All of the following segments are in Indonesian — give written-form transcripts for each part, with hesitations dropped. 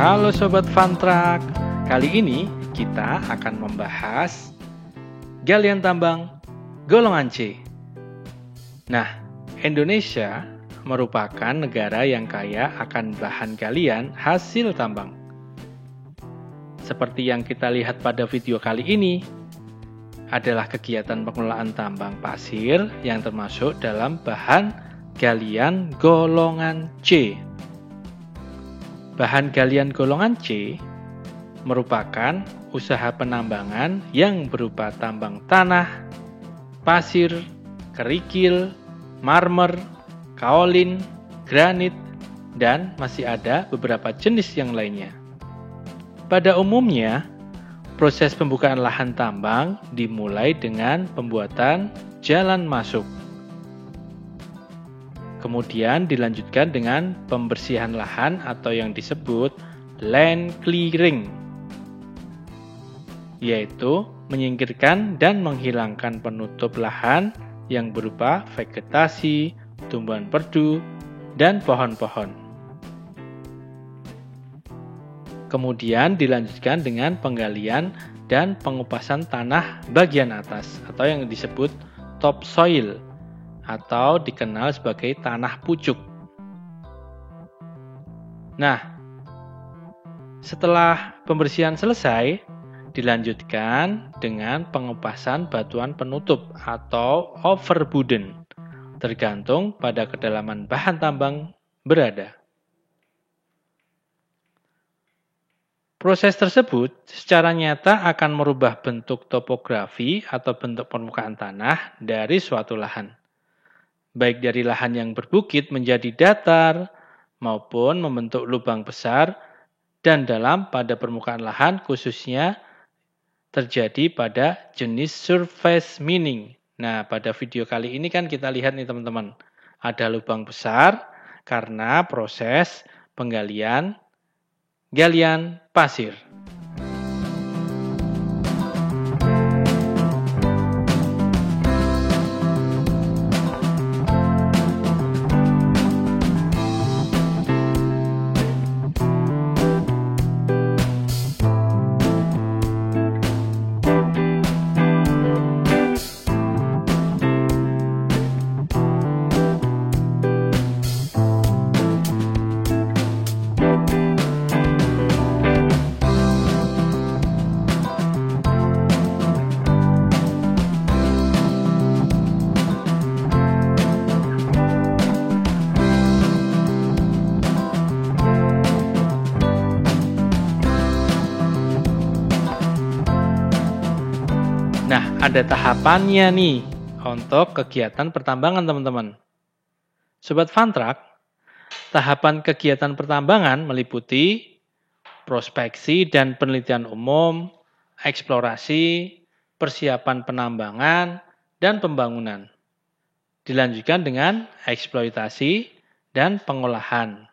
Halo Sobat Fantrak, kali ini kita akan membahas galian tambang golongan C. Nah, Indonesia merupakan negara yang kaya akan bahan galian hasil tambang. Seperti yang kita lihat pada video kali ini, adalah kegiatan pengelolaan tambang pasir yang termasuk dalam bahan galian golongan C. Bahan galian golongan C merupakan usaha penambangan yang berupa tambang tanah, pasir, kerikil, marmer, kaolin, granit, dan masih ada beberapa jenis yang lainnya. Pada umumnya, proses pembukaan lahan tambang dimulai dengan pembuatan jalan masuk. Kemudian dilanjutkan dengan pembersihan lahan atau yang disebut land clearing, yaitu menyingkirkan dan menghilangkan penutup lahan yang berupa vegetasi, tumbuhan perdu, dan pohon-pohon. Kemudian dilanjutkan dengan penggalian dan pengupasan tanah bagian atas atau yang disebut topsoil atau dikenal sebagai tanah pucuk. Nah, setelah pembersihan selesai, dilanjutkan dengan pengupasan batuan penutup atau overburden, tergantung pada kedalaman bahan tambang berada. Proses tersebut secara nyata akan merubah bentuk topografi atau bentuk permukaan tanah dari suatu lahan, baik dari lahan yang berbukit menjadi datar, maupun membentuk lubang besar dan dalam pada permukaan lahan khususnya terjadi pada jenis surface mining. Nah, pada video kali ini kan kita lihat nih teman-teman, ada lubang besar karena proses penggalian galian pasir. Nah, ada tahapannya nih untuk kegiatan pertambangan teman-teman. Sobat Fantrak, tahapan kegiatan pertambangan meliputi prospeksi dan penelitian umum, eksplorasi, persiapan penambangan, dan pembangunan. Dilanjutkan dengan eksploitasi dan pengolahan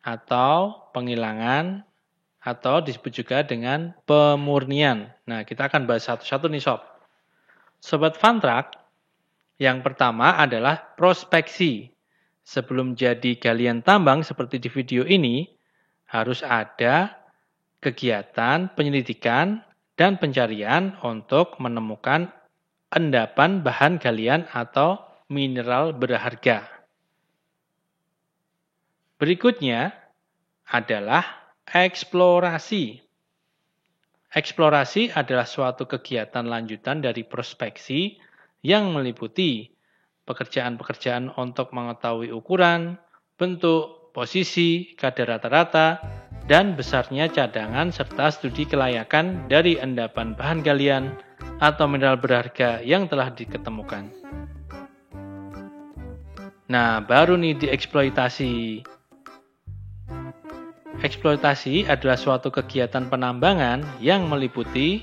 atau penghilangan atau disebut juga dengan pemurnian. Nah, kita akan bahas satu-satu nih Sob. Sobat Fantrak, yang pertama adalah prospeksi. Sebelum jadi galian tambang seperti di video ini, harus ada kegiatan penyelidikan dan pencarian untuk menemukan endapan bahan galian atau mineral berharga. Berikutnya adalah eksplorasi. Eksplorasi adalah suatu kegiatan lanjutan dari prospeksi yang meliputi pekerjaan-pekerjaan untuk mengetahui ukuran, bentuk, posisi, kadar rata-rata, dan besarnya cadangan serta studi kelayakan dari endapan bahan galian atau mineral berharga yang telah diketemukan. Nah, baru nih dieksploitasi. Eksploitasi adalah suatu kegiatan penambangan yang meliputi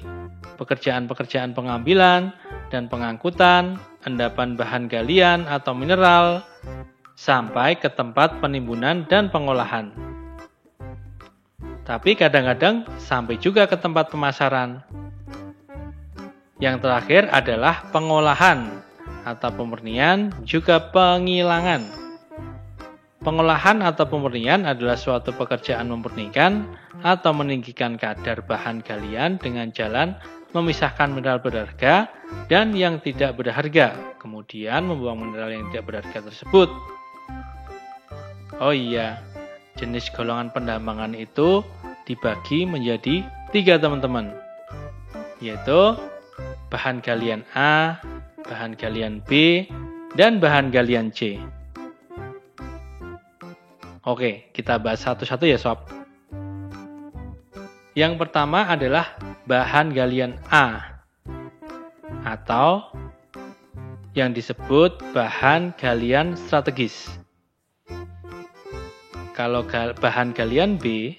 pekerjaan-pekerjaan pengambilan dan pengangkutan endapan bahan galian atau mineral sampai ke tempat penimbunan dan pengolahan. Tapi kadang-kadang sampai juga ke tempat pemasaran. Yang terakhir adalah pengolahan atau pemurnian juga penghilangan. Pengolahan atau pemurnian adalah suatu pekerjaan memurnikan atau meninggikan kadar bahan galian dengan jalan memisahkan mineral berharga dan yang tidak berharga, kemudian membuang mineral yang tidak berharga tersebut. Oh iya, jenis golongan pendambangan itu dibagi menjadi 3 teman-teman, yaitu bahan galian A, bahan galian B, dan bahan galian C. Oke, kita bahas satu-satu ya sob. Yang pertama adalah bahan galian A atau yang disebut bahan galian strategis. Kalau bahan galian B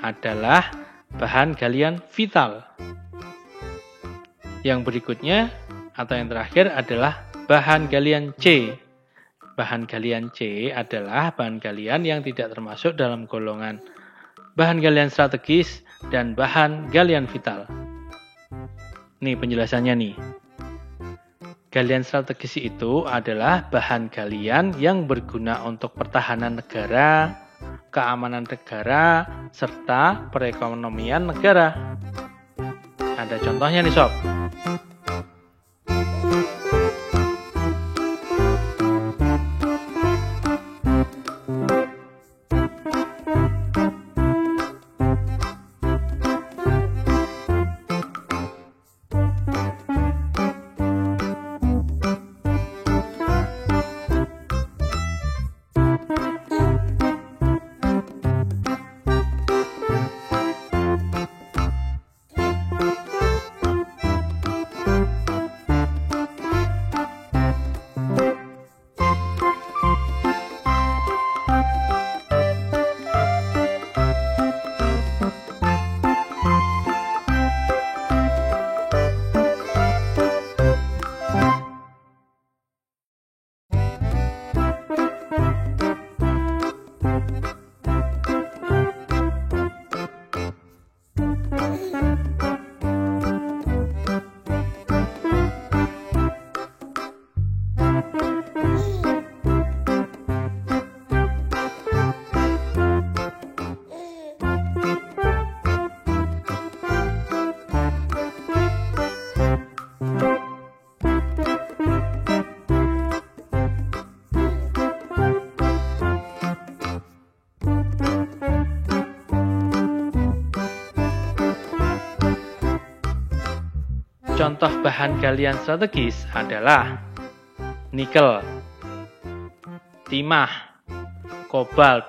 adalah bahan galian vital. Yang berikutnya atau yang terakhir adalah bahan galian C. Bahan galian C adalah bahan galian yang tidak termasuk dalam golongan bahan galian strategis dan bahan galian vital. Nih penjelasannya nih. Galian strategis itu adalah bahan galian yang berguna untuk pertahanan negara, keamanan negara, serta perekonomian negara. Ada contohnya nih sob. Contoh bahan galian strategis adalah nikel, timah, kobalt,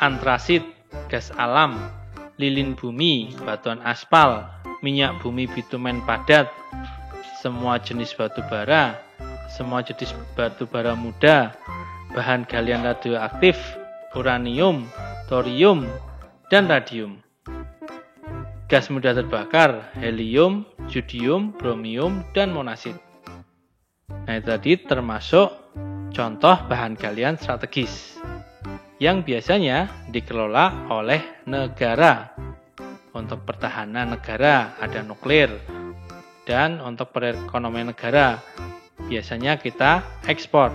antrasit, gas alam, lilin bumi, batuan aspal, minyak bumi bitumen padat, semua jenis batu bara, semua jenis batu bara muda, bahan galian radioaktif, uranium, thorium, dan radium. Gas mudah terbakar, helium, yodium, bromium, dan monasid. Nah, itu tadi termasuk contoh bahan galian strategis yang biasanya dikelola oleh negara. Untuk pertahanan negara ada nuklir, dan untuk perekonomian negara biasanya kita ekspor.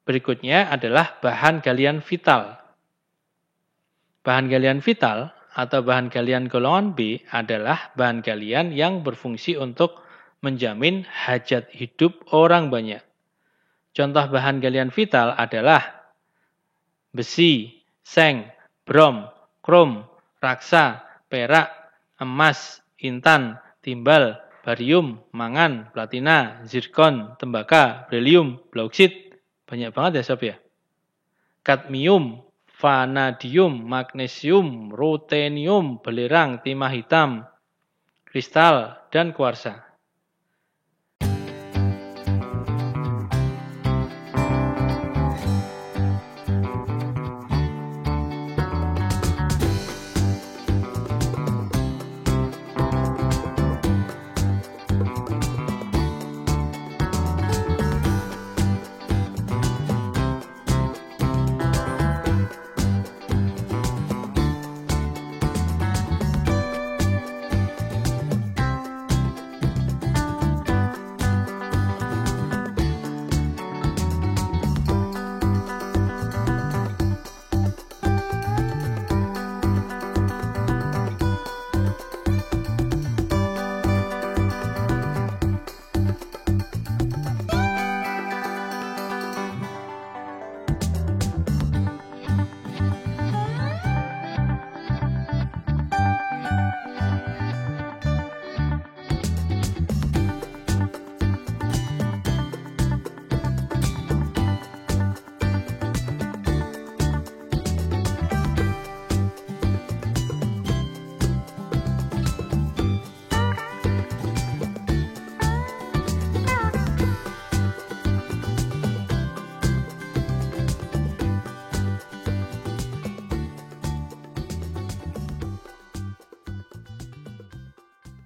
Berikutnya adalah bahan galian vital. Bahan galian vital atau bahan galian golongan B adalah bahan galian yang berfungsi untuk menjamin hajat hidup orang banyak. Contoh bahan galian vital adalah besi, seng, brom, krom, raksa, perak, emas, intan, timbal, barium, mangan, platina, zirkon, tembaga, berilium, bauksit. Banyak banget ya sob ya. Kadmium, vanadium, magnesium, rutenium, belerang, timah hitam, kristal, dan kuarsa.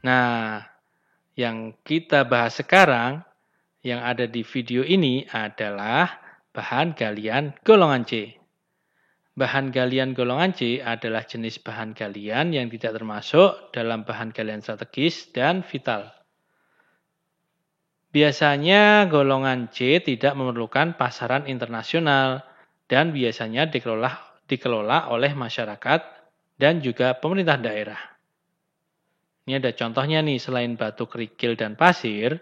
Nah, yang kita bahas sekarang, yang ada di video ini adalah bahan galian golongan C. Bahan galian golongan C adalah jenis bahan galian yang tidak termasuk dalam bahan galian strategis dan vital. Biasanya golongan C tidak memerlukan pasaran internasional dan biasanya dikelola oleh masyarakat dan juga pemerintah daerah. Ini ada contohnya nih, selain batu kerikil dan pasir,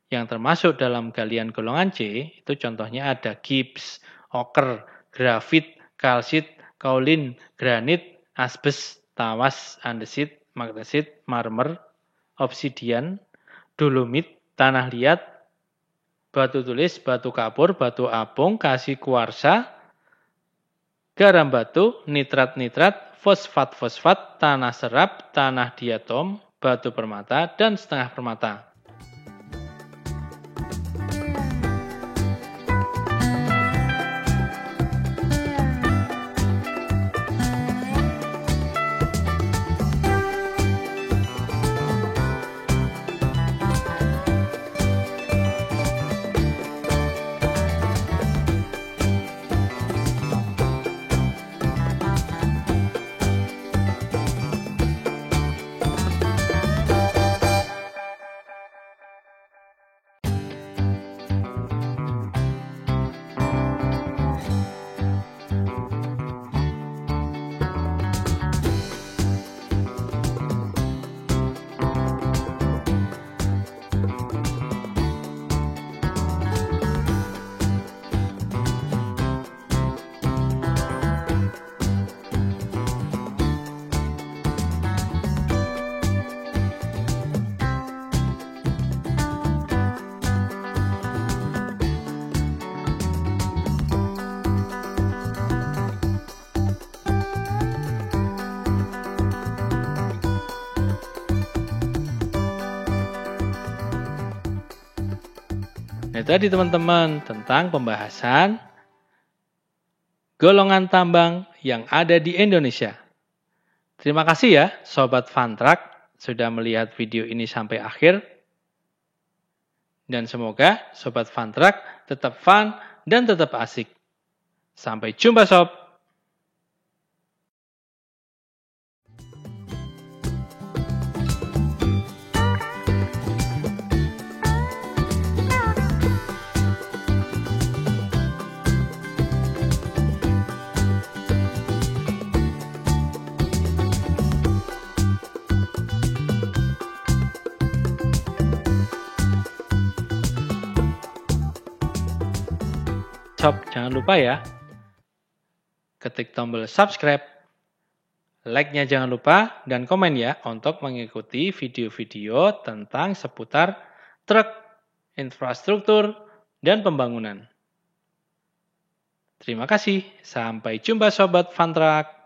yang termasuk dalam galian golongan C, itu contohnya ada gips, oker, grafit, kalsit, kaolin, granit, asbes, tawas, andesit, magnesit, marmer, obsidian, dolomit, tanah liat, batu tulis, batu kapur, batu apung, kasih kuarsa, garam batu, nitrat-nitrat, fosfat-fosfat, tanah serap, tanah diatom, batu permata, dan setengah permata. Nah, tadi teman-teman tentang pembahasan golongan tambang yang ada di Indonesia. Terima kasih ya Sobat Fun Truck sudah melihat video ini sampai akhir. Dan semoga Sobat Fun Truck tetap fun dan tetap asik. Sampai jumpa Sob! Shop, jangan lupa ya, ketik tombol subscribe, like-nya jangan lupa, dan komen ya untuk mengikuti video-video tentang seputar truk, infrastruktur, dan pembangunan. Terima kasih, sampai jumpa Sobat Fun Truck.